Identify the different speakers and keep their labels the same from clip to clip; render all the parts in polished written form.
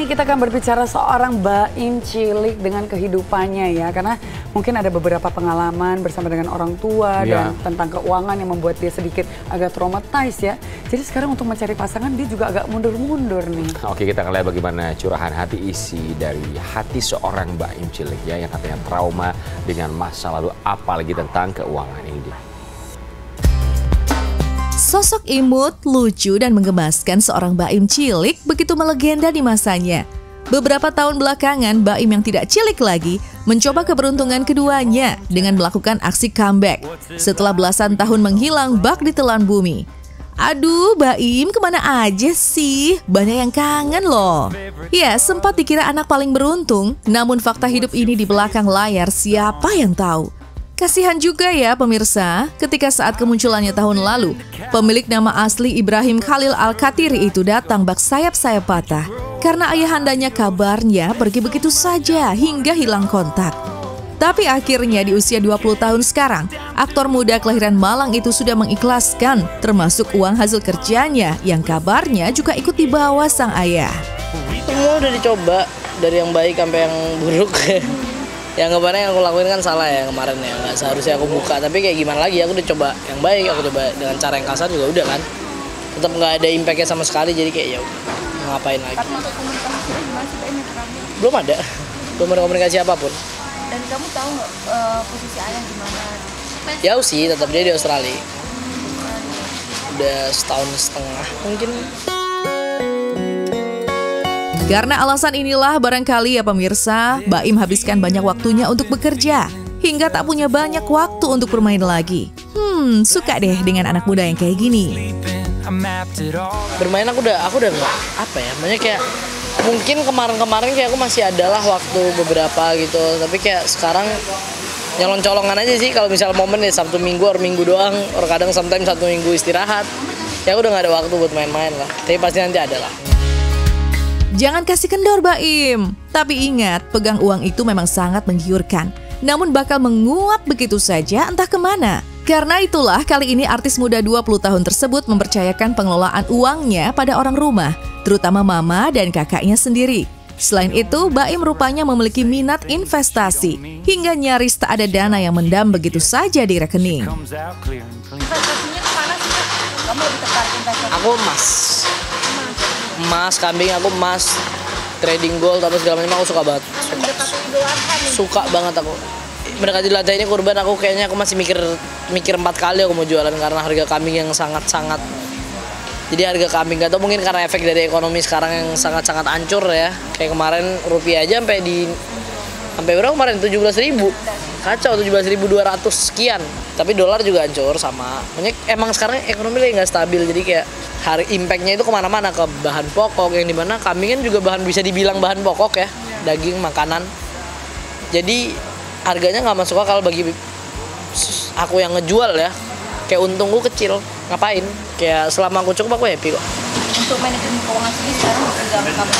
Speaker 1: ini kita akan berbicara seorang Baim cilik dengan kehidupannya ya. Karena mungkin ada beberapa pengalaman bersama dengan orang tua dan tentang keuangan yang membuat dia sedikit agak traumatized ya. Jadi sekarang untuk mencari pasangan dia juga agak mundur-mundur nih.
Speaker 2: Oke, kita akan lihat bagaimana curahan hati isi dari hati seorang Baim cilik ya yang katanya trauma dengan masa lalu, apalagi tentang keuangan ini dia.
Speaker 3: Sosok imut, lucu, dan menggemaskan seorang Baim cilik begitu melegenda di masanya. Beberapa tahun belakangan, Baim yang tidak cilik lagi mencoba keberuntungan keduanya dengan melakukan aksi comeback. Setelah belasan tahun menghilang bak ditelan bumi. Aduh, Baim kemana aja sih? Banyak yang kangen loh. Ya, sempat dikira anak paling beruntung, namun fakta hidup ini di belakang layar siapa yang tahu? Kasihan juga ya pemirsa, ketika saat kemunculannya tahun lalu, pemilik nama asli Ibrahim Khalil Al-Katiri itu datang bak sayap-sayap patah karena ayahandanya kabarnya pergi begitu saja hingga hilang kontak. Tapi akhirnya di usia 20 tahun sekarang, aktor muda kelahiran Malang itu sudah mengikhlaskan termasuk uang hasil kerjanya yang kabarnya juga ikut dibawa sang ayah.
Speaker 4: Semua udah dicoba, dari yang baik sampai yang buruk. Yang kemarin yang aku lakuin kan salah ya kemarin ya, nggak seharusnya aku buka, tapi kayak gimana lagi, aku udah coba yang baik, aku coba dengan cara yang kasar juga udah kan, tetap nggak ada impactnya sama sekali, jadi kayak ya ngapain lagi.
Speaker 5: Tapi untuk komunikasi gimana sih Baim ke kamu?
Speaker 4: Belum ada komunikasi apapun.
Speaker 5: Dan kamu tahu nggak posisi ayah gimana?
Speaker 4: Jauh sih, tetap dia di Australia. Udah setahun setengah mungkin.
Speaker 3: Karena alasan inilah barangkali ya pemirsa, Baim habiskan banyak waktunya untuk bekerja, hingga tak punya banyak waktu untuk bermain lagi. Suka deh dengan anak muda yang kayak gini.
Speaker 4: Bermain aku udah nggak, apa ya, makanya kayak mungkin kemarin kayak aku masih adalah waktu beberapa gitu, tapi kayak sekarang nyolong-colongan aja sih, kalau misal momen ya Sabtu Minggu or Minggu doang, or kadang sometimes Sabtu Minggu istirahat, ya aku udah nggak ada waktu buat main-main lah, tapi pasti nanti ada lah.
Speaker 3: Jangan kasih kendor Baim, tapi ingat pegang uang itu memang sangat menggiurkan, namun bakal menguap begitu saja entah kemana. Karena itulah kali ini artis muda 20 tahun tersebut mempercayakan pengelolaan uangnya pada orang rumah, terutama mama dan kakaknya sendiri. Selain itu, Baim rupanya memiliki minat investasi, hingga nyaris tak ada dana yang mendam begitu saja di rekening.
Speaker 5: Investasinya kemana sih Kak? Kamu lebih tertarik investasi?
Speaker 4: Aku emas, kambing, aku emas, trading gold, apa segala macam, aku suka banget.
Speaker 5: Mendekati Idul Adha nih.
Speaker 4: Suka banget aku. Mendekati Idul Adha ini kurban, aku kayaknya aku masih mikir 4 kali aku mau jualan karena harga kambing yang sangat-sangat. Jadi harga kambing, gak tau mungkin karena efek dari ekonomi sekarang yang sangat-sangat hancur ya. Kayak kemarin rupiah aja sampai berapa kemarin? 17.000. Kacau, 17.200 sekian. Tapi dolar juga hancur sama. Makanya emang sekarang ekonomi lagi nggak stabil, jadi kayak impactnya itu kemana-mana, ke bahan pokok, yang dimana kambing kan juga bisa dibilang bahan pokok ya, daging, makanan. Jadi harganya nggak masuk akal bagi aku yang ngejual ya. Kayak untungku kecil, ngapain? Kayak selama aku cukup aku happy kok.
Speaker 5: Untuk manajemen keuangan sendiri sekarang bergabung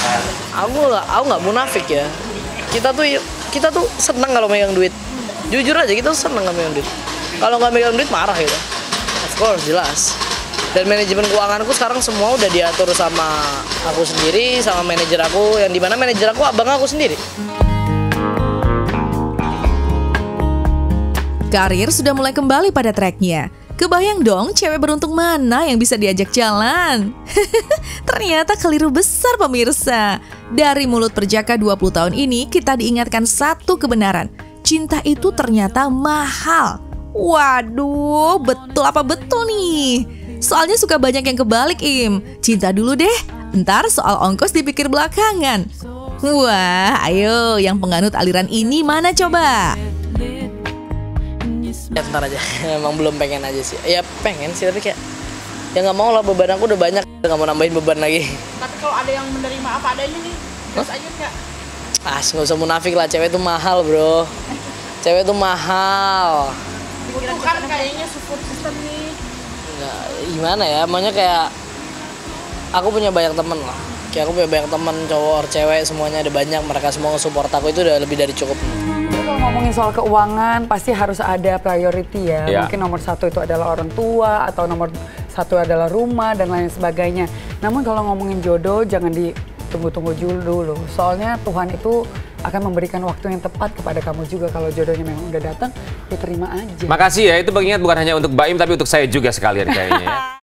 Speaker 5: kamu?
Speaker 4: Aku nggak munafik ya. Kita tuh senang kalau megang duit. Jujur aja kita senang kalau megang duit. Kalau nggak megang duit marah gitu. Of course, jelas. Dan manajemen keuanganku sekarang semua udah diatur sama aku sendiri, sama manajer aku, yang dimana manajer aku abang aku sendiri.
Speaker 3: Karir sudah mulai kembali pada tracknya. Kebayang dong cewek beruntung mana yang bisa diajak jalan? Ternyata keliru besar pemirsa. Dari mulut perjaka 20 tahun ini kita diingatkan satu kebenaran. Cinta itu ternyata mahal. Waduh, betul apa betul nih? Soalnya suka banyak yang kebalik Im. Cinta dulu deh, ntar soal ongkos dipikir belakangan. Wah, ayo yang penganut aliran ini mana coba?
Speaker 4: Ya ntar aja, emang belum pengen aja sih. Ya pengen sih, tapi kayak ya nggak mau lah, beban aku udah banyak, nggak mau nambahin beban lagi.
Speaker 5: Tapi kalau ada yang menerima apa adanya nih, terus aja Kak.
Speaker 4: Nggak usah munafik lah, cewek tuh mahal bro. Cewek tuh mahal.
Speaker 5: Itu kan kayaknya support system nih.
Speaker 4: Nggak, gimana ya, maunya kayak aku punya banyak temen lah. Kayak aku punya banyak temen, cowok, cewek, semuanya ada banyak. Mereka semua nge-support aku, itu udah lebih dari cukup.
Speaker 1: Kalau ngomongin soal keuangan pasti harus ada priority ya. Mungkin nomor satu itu adalah orang tua atau nomor satu adalah rumah dan lain sebagainya. Namun kalau ngomongin jodoh jangan tunggu-tunggu dulu. Soalnya Tuhan itu akan memberikan waktu yang tepat kepada kamu juga. Kalau jodohnya memang udah datang, ya terima aja.
Speaker 2: Makasih ya, itu mengingat bukan hanya untuk Mbak Im, tapi untuk saya juga sekalian kayaknya ya.